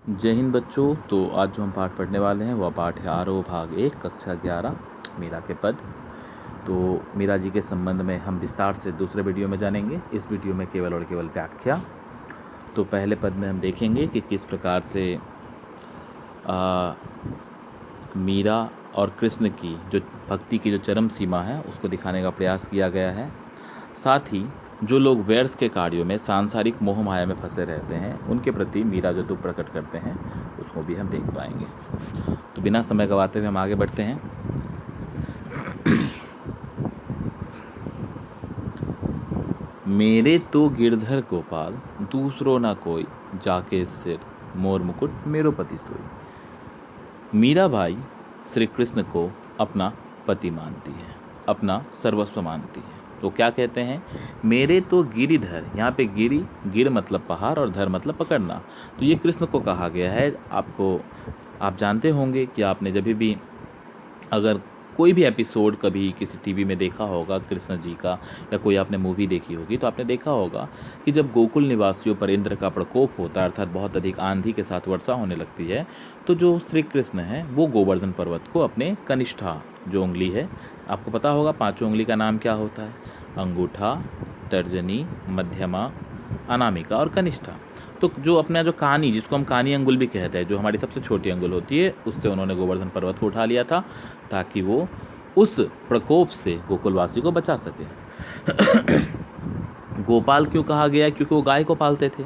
जय हिंद बच्चों। तो आज जो हम पाठ पढ़ने वाले हैं वह पाठ है आरोह भाग 1 कक्षा 11 मीरा के पद। तो मीरा जी के संबंध में हम विस्तार से दूसरे वीडियो में जानेंगे। इस वीडियो में केवल और केवल व्याख्या। तो पहले पद में हम देखेंगे कि किस प्रकार से मीरा और कृष्ण की जो भक्ति की जो चरम सीमा है उसको दिखाने का प्रयास किया गया है। साथ ही जो लोग व्यर्थ के कार्यों में सांसारिक मोह माया में फंसे रहते हैं उनके प्रति मीरा जो दुख प्रकट करते हैं उसको भी हम देख पाएंगे। तो बिना समय गवाते हुए हम आगे बढ़ते हैं। मेरे तो गिरधर गोपाल दूसरो ना कोई, जाके सिर मोर मुकुट मेरो पति सोई। मीराबाई श्री कृष्ण को अपना पति मानती है, अपना सर्वस्व मानती है। तो क्या कहते हैं, मेरे तो गिरिधर, यहाँ पे गिर मतलब पहाड़ और धर मतलब पकड़ना। तो ये कृष्ण को कहा गया है। आप जानते होंगे कि आपने जब भी अगर कोई भी एपिसोड कभी किसी टीवी में देखा होगा कृष्ण जी का, या कोई आपने मूवी देखी होगी, तो आपने देखा होगा कि जब गोकुल निवासियों पर इंद्र का प्रकोप होता है, अर्थात बहुत अधिक आंधी के साथ वर्षा होने लगती है, तो जो श्री कृष्ण हैं वो गोवर्धन पर्वत को अपने कनिष्ठा जो उंगली है, आपको पता होगा 5 उंगली का नाम क्या होता है, अंगूठा, तर्जनी, मध्यमा, अनामिका और कनिष्ठा। तो जो अपना जो कानी, जिसको हम कानी अंगुल भी कहते हैं, जो हमारी सबसे छोटी अंगुल होती है, उससे उन्होंने गोवर्धन पर्वत को उठा लिया था ताकि वो उस प्रकोप से गोकुलवासी को बचा सके। गोपाल क्यों कहा गया, क्योंकि वो गाय को पालते थे।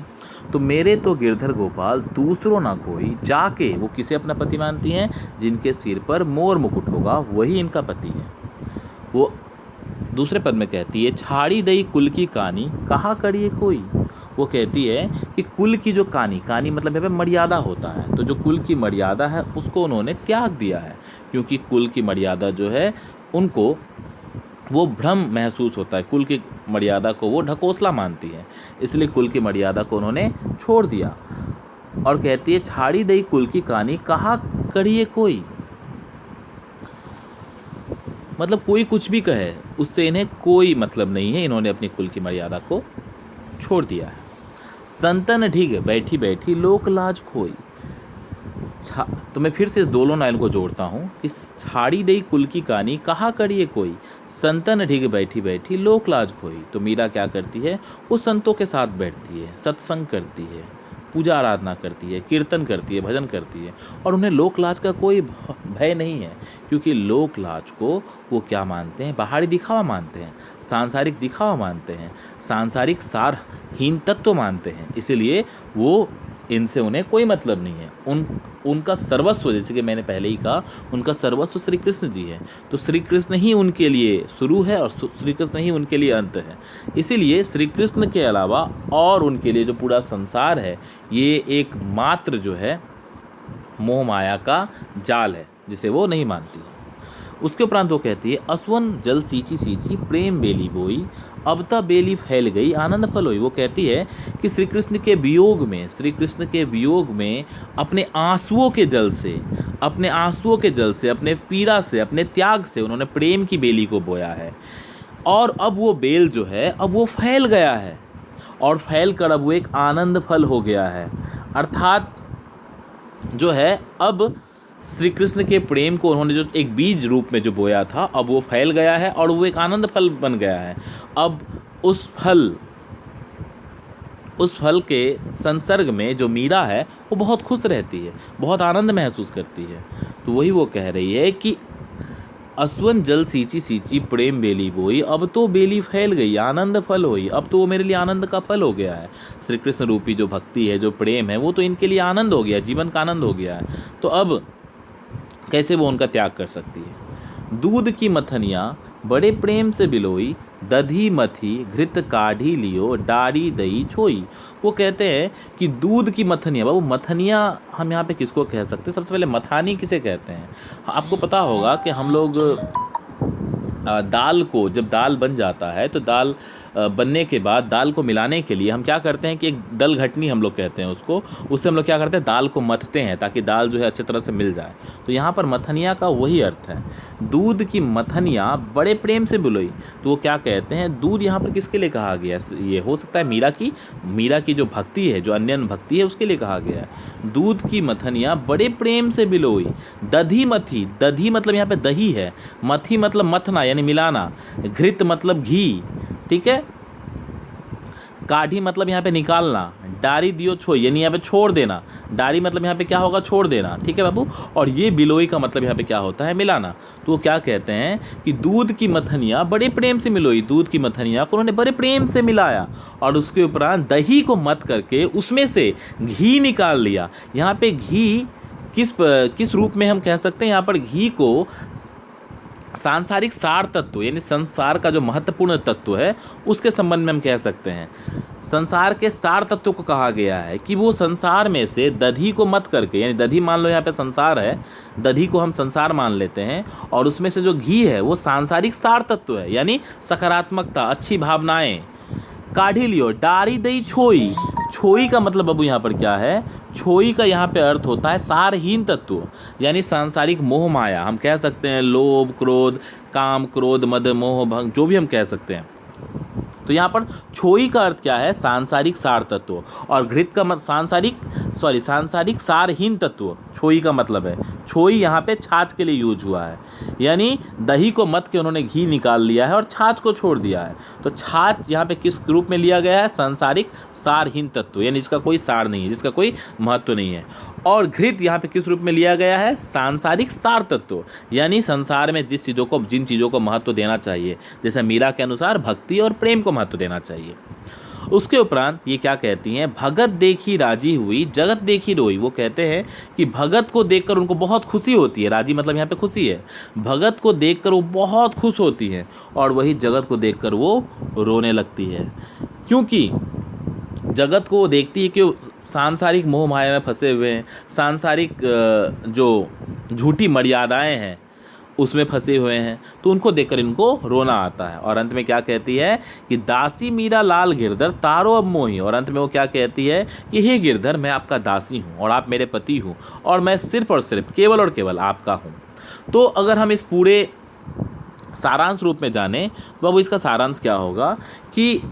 तो मेरे तो गिरधर गोपाल दूसरों ना कोई, जाके वो किसे अपना पति मानती हैं, जिनके सिर पर मोर मुकुट होगा वही इनका पति है। वो दूसरे पद में कहती है, छाड़ी दई कुल की कानी कहा करिए कोई। वो कहती है कि कुल की जो कानी मतलब यहाँ पे मर्यादा होता है, तो जो कुल की मर्यादा है उसको उन्होंने त्याग दिया है, क्योंकि कुल की मर्यादा जो है उनको वो भ्रम महसूस होता है, कुल की मर्यादा को वो ढकोसला मानती है, इसलिए कुल की मर्यादा को उन्होंने छोड़ दिया। और कहती है, छाड़ी दई कुल की कानी कहा करिए कोई, मतलब कोई कुछ भी कहे उससे इन्हें कोई मतलब नहीं है, इन्होंने अपनी कुल की मर्यादा को छोड़ दिया है। संतन ढिग बैठी बैठी लोक लाज खोई। तो मैं फिर से इस दोनों लाइन को जोड़ता हूँ, इस छाड़ी दई कुल की कानी कहा करिए कोई, संतन ढिग बैठी बैठी लोक लाज खोई। तो मीरा क्या करती है, वो संतों के साथ बैठती है, सत्संग करती है, पूजा आराधना करती है, कीर्तन करती है, भजन करती है, और उन्हें लोक लाज का कोई भय नहीं है, क्योंकि लोक लाज को वो क्या मानते हैं, बाहरी दिखावा मानते हैं, सांसारिक दिखावा मानते हैं, सांसारिक सारहीन तत्व मानते हैं, इसीलिए वो इनसे उन्हें कोई मतलब नहीं है। उनका सर्वस्व, जैसे कि मैंने पहले ही कहा, उनका सर्वस्व श्री कृष्ण जी है। तो श्री कृष्ण ही उनके लिए शुरू है और श्री कृष्ण ही उनके लिए अंत है। इसीलिए श्री कृष्ण के अलावा और उनके लिए जो पूरा संसार है, ये एक मात्र जो है मोह माया का जाल है, जिसे वो नहीं मानती। उसके उपरांत वो कहती है, असवन जल सींची सींची प्रेम बेली बोई, अब ता बेली फैल गई आनंद फल होई। वो कहती है कि श्री कृष्ण के वियोग में अपने आंसुओं के जल से, अपने पीड़ा से, अपने त्याग से उन्होंने प्रेम की बेली को बोया है, और अब वो बेल जो है अब वो फैल गया है, और फैल कर अब वो एक आनंद फल हो गया है। अर्थात जो है अब श्री कृष्ण के प्रेम को उन्होंने जो एक बीज रूप में जो बोया था, अब वो फैल गया है और वो एक आनंद फल बन गया है। अब उस फल के संसर्ग में जो मीरा है वो बहुत खुश रहती है, बहुत आनंद महसूस करती है। तो वही वो कह रही है कि असवन जल सींची सींची प्रेम बेली बोई, अब तो बेली फैल गई आनंद फल होई। अब तो वो मेरे लिए आनंद का फल हो गया है। श्री कृष्ण रूपी जो भक्ति है, जो प्रेम है, वो तो इनके लिए आनंद हो गया, जीवन का आनंद हो गया है। तो अब कैसे वो उनका त्याग कर सकती है। दूध की मथनिया बड़े प्रेम से बिलोई, दधी मथी घृत काढ़ी लियो, डारी दही छोई। वो कहते हैं कि दूध की मथनिया, बाबू मथनिया हम यहाँ पे किसको कह सकते हैं, सबसे पहले मथानी किसे कहते हैं। आपको पता होगा कि हम लोग दाल को, जब दाल बन जाता है तो दाल बनने के बाद दाल को मिलाने के लिए हम क्या करते हैं कि एक दल घटनी हम लोग कहते हैं उसको, उससे हम लोग क्या करते हैं दाल को मथते हैं ताकि दाल जो है अच्छी तरह से मिल जाए। तो यहाँ पर मथनिया का वही अर्थ है, दूध की मथनिया बड़े प्रेम से बुलोई। तो वो क्या कहते हैं, दूध यहाँ पर किसके लिए कहा गया है? ये हो सकता है मीरा की जो भक्ति है, जो अन्य भक्ति है, उसके लिए कहा गया है। दूध की मथनिया बड़े प्रेम से बिलोई, दधी मथी, दधी मतलब यहाँ पे दही है, मथी मतलब मथना यानी मिलाना, घृत मतलब घी, ठीक है, काढ़ी मतलब यहाँ पे निकालना, डारी दियो छोई यानी यहाँ पे छोड़ देना, डारी मतलब यहाँ पे क्या होगा, छोड़ देना, ठीक है बाबू। और ये बिलोई का मतलब यहाँ पे क्या होता है, मिलाना। तो वो क्या कहते हैं कि दूध की मथनिया बड़े प्रेम से मिलोई, दूध की मथनिया को उन्होंने बड़े प्रेम से मिलाया और उसके उपरांत दही को मथ करके उसमें से घी निकाल लिया। यहाँ पे घी किस रूप में हम कह सकते हैं, यहाँ पर घी को सांसारिक सार तत्व यानी संसार का जो महत्वपूर्ण तत्व है उसके संबंध में हम कह सकते हैं। संसार के सार तत्व को कहा गया है कि वो संसार में से दधी को मत करके, यानी दधी मान लो यहाँ पे संसार है, दधी को हम संसार मान लेते हैं, और उसमें से जो घी है वो सांसारिक सार तत्व है यानी सकारात्मकता, अच्छी भावनाएं। काढ़ी लियो, डारी दई छोई, छोई का मतलब बाबू यहाँ पर क्या है, छोई का यहाँ पे अर्थ होता है सारहीन तत्व यानी सांसारिक मोह माया। हम कह सकते हैं लोभ, क्रोध, काम, क्रोध, मद, मोह, भंग, जो भी हम कह सकते हैं। तो यहाँ पर छोई का अर्थ क्या है, सांसारिक सार तत्व, और घृत का सांसारिक सारहीन तत्व छोई का मतलब है। छोई यहाँ पे छाछ के लिए यूज हुआ है, यानी दही को मत के उन्होंने घी निकाल लिया है और छाछ को छोड़ दिया है। तो छाछ यहाँ पे किस रूप में लिया गया है, सांसारिक सारहीन तत्व यानी जिसका कोई सार नहीं है, जिसका कोई महत्व नहीं है। और घृत यहाँ पे किस रूप में लिया गया है, सांसारिक सार तत्व यानी संसार में जिन चीज़ों को महत्व देना चाहिए, जैसे मीरा के अनुसार भक्ति और प्रेम को महत्व देना चाहिए। उसके उपरांत ये क्या कहती हैं, भगत देखी राजी हुई, जगत देखी रोई। वो कहते हैं कि भगत को देखकर उनको बहुत खुशी होती है, राजी मतलब यहाँ पे खुशी है, भगत को देखकर वो बहुत खुश होती है, और वही जगत को देखकर वो रोने लगती है, क्योंकि जगत को वो देखती है कि सांसारिक मोह माया में फंसे हुए हैं, सांसारिक जो झूठी मर्यादाएं हैं उसमें फंसे हुए हैं, तो उनको देखकर इनको रोना आता है। और अंत में क्या कहती है कि दासी मीरा लाल गिरधर तारो अब मोही, और अंत में वो क्या कहती है कि हे गिरधर, मैं आपका दासी हूँ और आप मेरे पति हूँ, और मैं सिर्फ और सिर्फ केवल और केवल आपका हूँ। तो अगर हम इस पूरे सारांश रूप में जाने तो अब इसका सारांश क्या होगा कि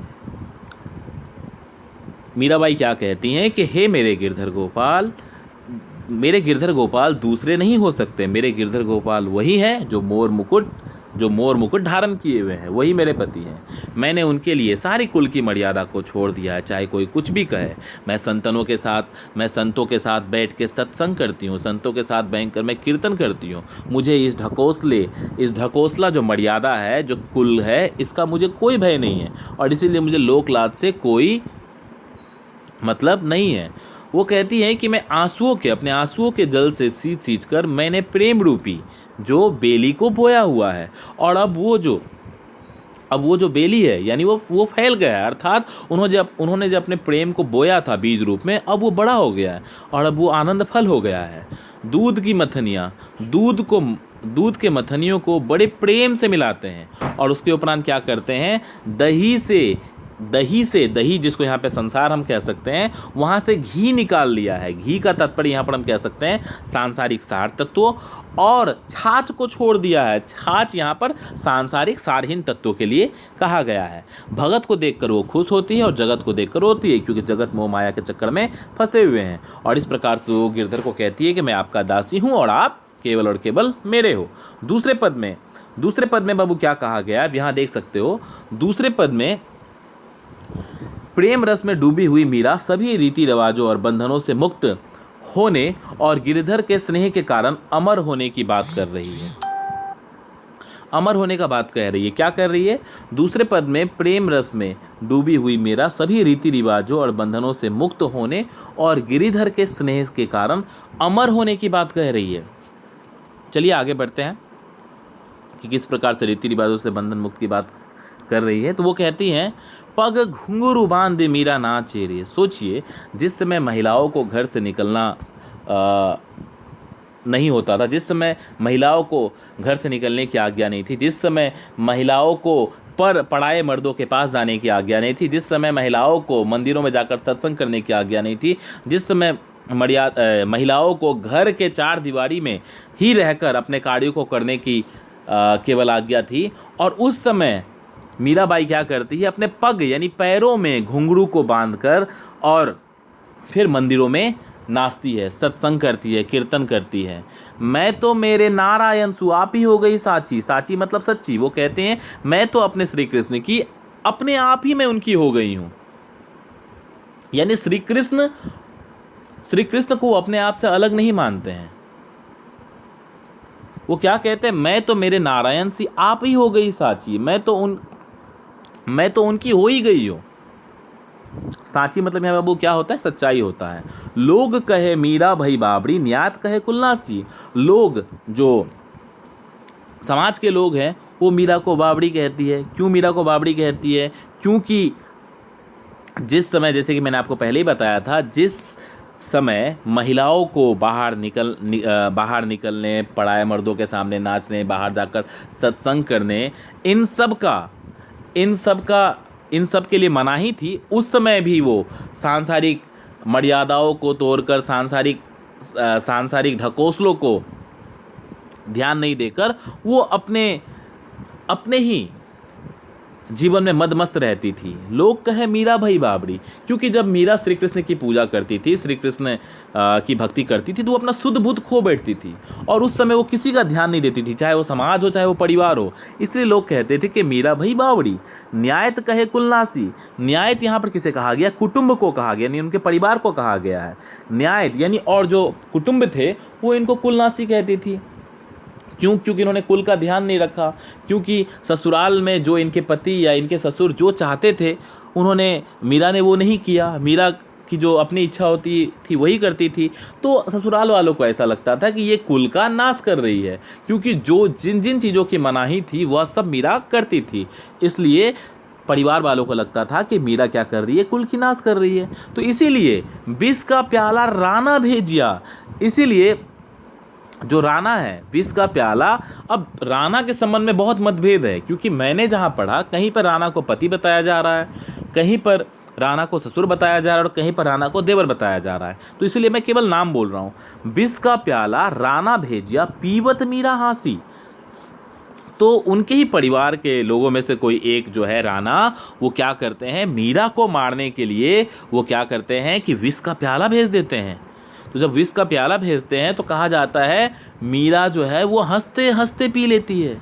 मीराबाई क्या कहती हैं कि हे मेरे गिरधर गोपाल दूसरे नहीं हो सकते, मेरे गिरधर गोपाल वही हैं जो मोर मुकुट धारण किए हुए हैं, वही मेरे पति हैं। मैंने उनके लिए सारी कुल की मर्यादा को छोड़ दिया है, चाहे कोई कुछ भी कहे। मैं संतों के साथ बैठ के सत्संग करती हूँ, संतों के साथ बैठ कर मैं कीर्तन करती हूँ। मुझे इस ढकोसला जो मर्यादा है, जो कुल है, इसका मुझे कोई भय नहीं है, और इसीलिए मुझे लोक लाज से कोई मतलब नहीं है। वो कहती है कि मैं अपने आंसुओं के जल से सींच कर मैंने प्रेम रूपी जो बेली को बोया हुआ है, और अब वो जो बेली है यानी वो फैल गया है, अर्थात उन्होंने जब अपने प्रेम को बोया था बीज रूप में, अब वो बड़ा हो गया है और अब वो आनंद फल हो गया है। दूध की मथनियाँ, दूध के मथनियों को बड़े प्रेम से मिलाते हैं, और उसके उपरांत क्या करते हैं, दही जिसको यहाँ पे संसार हम कह सकते हैं, वहाँ से घी निकाल लिया है। घी का तात्पर्य यहाँ पर हम कह सकते हैं सांसारिक सार तत्व, और छाछ को छोड़ दिया है। छाछ यहाँ पर सांसारिक सारहीन तत्वों के लिए कहा गया है। भगत को देखकर वो खुश होती है और जगत को देखकर रोती है, क्योंकि जगत मोह माया के चक्कर में फंसे हुए हैं। और इस प्रकार से वो गिरधर को कहती है कि मैं आपका दासी हूँ और आप केवल और केवल मेरे हो। दूसरे पद में बाबू क्या कहा गया है, यहाँ देख सकते हो। दूसरे पद में प्रेम रस में डूबी हुई मीरा सभी रीति रिवाजों और बंधनों से मुक्त होने और गिरधर के स्नेह के कारण अमर होने की बात कर रही है। अमर होने का बात कह रही है। क्या कर रही है, दूसरे पद में प्रेम रस में डूबी हुई मीरा सभी रीति रिवाजों और बंधनों से मुक्त होने और गिरिधर के स्नेह के कारण अमर होने की बात कह रही है। चलिए आगे बढ़ते हैं कि किस प्रकार से रीति रिवाजों से बंधन मुक्त की बात कर रही है। तो वो कहती हैं, पग घुंघरू बांध मीरा नाचे रे। सोचिए, जिस समय महिलाओं को घर से निकलना नहीं होता था, जिस समय महिलाओं को घर से निकलने की आज्ञा नहीं थी, जिस समय महिलाओं को पर पढ़ाए मर्दों के पास जाने की आज्ञा नहीं थी, जिस समय महिलाओं को मंदिरों में जाकर सत्संग करने की आज्ञा नहीं थी, जिस समय महिलाओं को घर के चार दीवारी में ही रहकर अपने कार्यों को करने की केवल आज्ञा थी। और उस समय मीराबाई क्या करती है, अपने पग यानी पैरों में घुंघरू को बांधकर और फिर मंदिरों में नाचती है, सत्संग करती है, कीर्तन करती है। मैं तो मेरे नारायण सुआपी हो गई साची, साची मतलब सच्ची। वो कहते हैं मैं तो अपने श्री कृष्ण की अपने आप ही मैं उनकी हो गई हूँ। यानी श्री कृष्ण को अपने आप से अलग नहीं मानते हैं। वो क्या कहते हैं, मैं तो मेरे नारायण सी आप ही हो गई साची, मैं तो उनकी हो ही गई हूँ। साची मतलब यहाँ बाबू क्या होता है, सच्चाई होता है। लोग कहे मीरा भई बाबड़ी, न्यात कहे कुलनासी। लोग जो समाज के लोग हैं वो मीरा को बाबड़ी कहती है। क्यों मीरा को बाबड़ी कहती है? क्योंकि जिस समय, जैसे कि मैंने आपको पहले ही बताया था, जिस समय महिलाओं को बाहर निकलने, पढ़ाए मर्दों के सामने नाचने, बाहर जाकर सत्संग करने, इन सब के लिए मनाही थी। उस समय भी वो सांसारिक मर्यादाओं को तोड़कर, सांसारिक ढकोसलों को ध्यान नहीं देकर वो अपने ही जीवन में मदमस्त रहती थी। लोग कहे मीरा भई बाबड़ी, क्योंकि जब मीरा श्री कृष्ण की पूजा करती थी, श्री कृष्ण की भक्ति करती थी, तो वो अपना शुद्ध बुद्ध खो बैठती थी और उस समय वो किसी का ध्यान नहीं देती थी, चाहे वो समाज हो चाहे वो परिवार हो। इसलिए लोग कहते थे कि मीरा भई बावड़ी। न्यायत कहे कुलनासी। न्यायत यहाँ पर किसे कहा गया? कुटुंब को कहा गया, यानी उनके परिवार को कहा गया है। न्यायत यानी और जो कुटुंब थे वो इनको कुलनासी कहती थी। क्योंकि इन्होंने कुल का ध्यान नहीं रखा, क्योंकि ससुराल में जो इनके पति या इनके ससुर जो चाहते थे मीरा ने वो नहीं किया। मीरा की जो अपनी इच्छा होती थी वही करती थी। तो ससुराल वालों को ऐसा लगता था कि ये कुल का नाश कर रही है, क्योंकि जो जिन चीज़ों की मनाही थी वह सब मीरा करती थी। इसलिए परिवार वालों को लगता था कि मीरा क्या कर रही है, कुल की नाश कर रही है। तो इसीलिए विष का प्याला राणा भेजिया। इसीलिए जो राणा है, विष का प्याला, अब राणा के संबंध में बहुत मतभेद है, क्योंकि मैंने जहाँ पढ़ा कहीं पर राणा को पति बताया जा रहा है, कहीं पर राणा को ससुर बताया जा रहा है और कहीं पर राणा को देवर बताया जा रहा है। तो इसलिए मैं केवल नाम बोल रहा हूँ। विष का प्याला राणा भेजिया, पीवत मीरा हासी। तो उनके ही परिवार के लोगों में से कोई एक जो है राणा, वो क्या करते हैं, मीरा को मारने के लिए वो क्या करते हैं कि विष का प्याला भेज देते हैं। तो जब विष का प्याला भेजते हैं तो कहा जाता है मीरा जो है वो हंसते हंसते पी लेती है।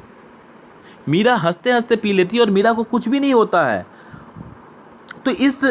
मीरा हंसते हंसते पी लेती है और मीरा को कुछ भी नहीं होता है। तो इस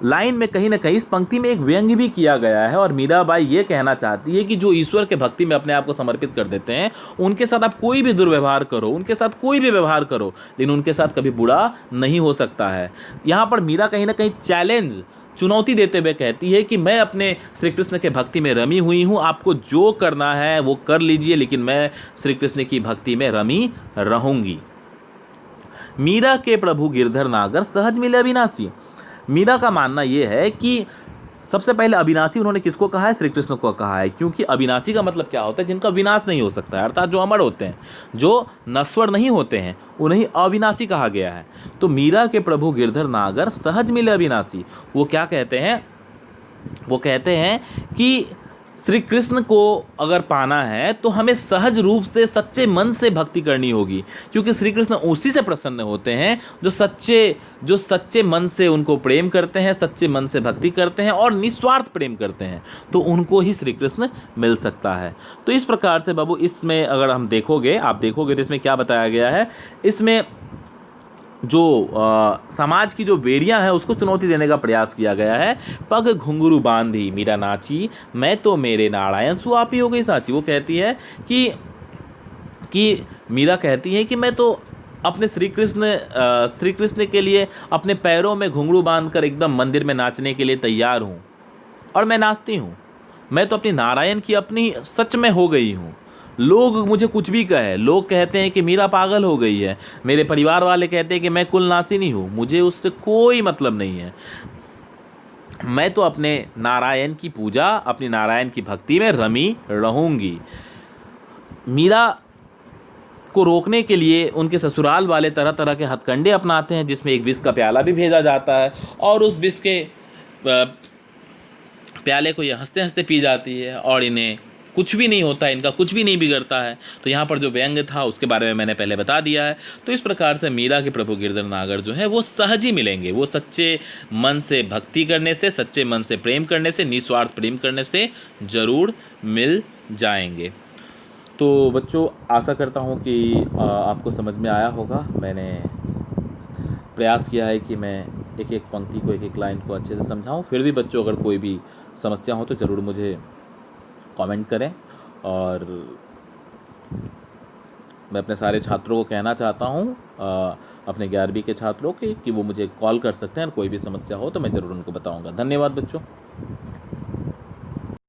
लाइन में कहीं ना कहीं, इस पंक्ति में एक व्यंग्य भी किया गया है और मीराबाई ये कहना चाहती है कि जो ईश्वर के भक्ति में अपने आप को समर्पित कर देते हैं, उनके साथ आप कोई भी दुर्व्यवहार करो, उनके साथ कोई भी व्यवहार करो, लेकिन उनके साथ कभी बुरा नहीं हो सकता है। यहाँ पर मीरा कहीं ना कहीं चुनौती देते हुए कहती है कि मैं अपने श्री कृष्ण के भक्ति में रमी हुई हूँ, आपको जो करना है वो कर लीजिए, लेकिन मैं श्री कृष्ण की भक्ति में रमी रहूँगी। मीरा के प्रभु गिरधर नागर सहज मिले अविनाशी। मीरा का मानना यह है कि सबसे पहले अविनाशी उन्होंने किसको कहा है? श्री कृष्ण को कहा है, क्योंकि अविनाशी का मतलब क्या होता है? जिनका विनाश नहीं हो सकता है, अर्थात जो अमर होते हैं, जो नश्वर नहीं होते हैं, उन्हें अविनाशी कहा गया है। तो मीरा के प्रभु गिरधर नागर सहज मिले अविनाशी। वो क्या कहते हैं? वो कहते हैं कि श्री कृष्ण को अगर पाना है तो हमें सहज रूप से, सच्चे मन से भक्ति करनी होगी, क्योंकि श्री कृष्ण उसी से प्रसन्न होते हैं जो सच्चे मन से उनको प्रेम करते हैं, सच्चे मन से भक्ति करते हैं और निस्वार्थ प्रेम करते हैं, तो उनको ही श्री कृष्ण मिल सकता है। तो इस प्रकार से बाबू, इसमें अगर आप देखोगे तो इसमें क्या बताया गया है? इसमें जो समाज की जो बेड़ियां हैं उसको चुनौती देने का प्रयास किया गया है। पग घुंघरू बांधी मीरा नाची, मैं तो मेरे नारायण सुआपी हो गई साची। वो कहती है कि मीरा कहती है कि मैं तो अपने श्री कृष्ण के लिए अपने पैरों में घुंघरू बांधकर एकदम मंदिर में नाचने के लिए तैयार हूँ और मैं नाचती हूँ। मैं तो अपनी नारायण की अपनी सच में हो गई हूँ। लोग मुझे कुछ भी कहे, लोग कहते हैं कि मीरा पागल हो गई है, मेरे परिवार वाले कहते हैं कि मैं कुलनासिनी हूँ, मुझे उससे कोई मतलब नहीं है। मैं तो अपने नारायण की पूजा, अपनी नारायण की भक्ति में रमी रहूँगी। मीरा को रोकने के लिए उनके ससुराल वाले तरह तरह के हथकंडे अपनाते हैं, जिसमें एक विष का प्याला भी भेजा जाता है और उस विष के प्याले को ये हंसते हंसते पी जाती है और इन्हें कुछ भी नहीं होता है, इनका कुछ भी नहीं बिगड़ता है। तो यहाँ पर जो व्यंग्य था उसके बारे में मैंने पहले बता दिया है। तो इस प्रकार से मीरा के प्रभु गिरधर नागर जो है वो सहज ही मिलेंगे, वो सच्चे मन से भक्ति करने से, सच्चे मन से प्रेम करने से, निस्वार्थ प्रेम करने से ज़रूर मिल जाएंगे। तो बच्चों, आशा करता हूँ कि आपको समझ में आया होगा। मैंने प्रयास किया है कि मैं एक एक पंक्ति को, एक एक लाइन को अच्छे से समझाऊँ। फिर भी बच्चों, अगर कोई भी समस्या हो तो ज़रूर मुझे कमेंट करें। और मैं अपने सारे छात्रों को कहना चाहता हूँ, अपने 11वीं के छात्रों के, कि वो मुझे कॉल कर सकते हैं और कोई भी समस्या हो तो मैं ज़रूर उनको बताऊँगा। धन्यवाद बच्चों।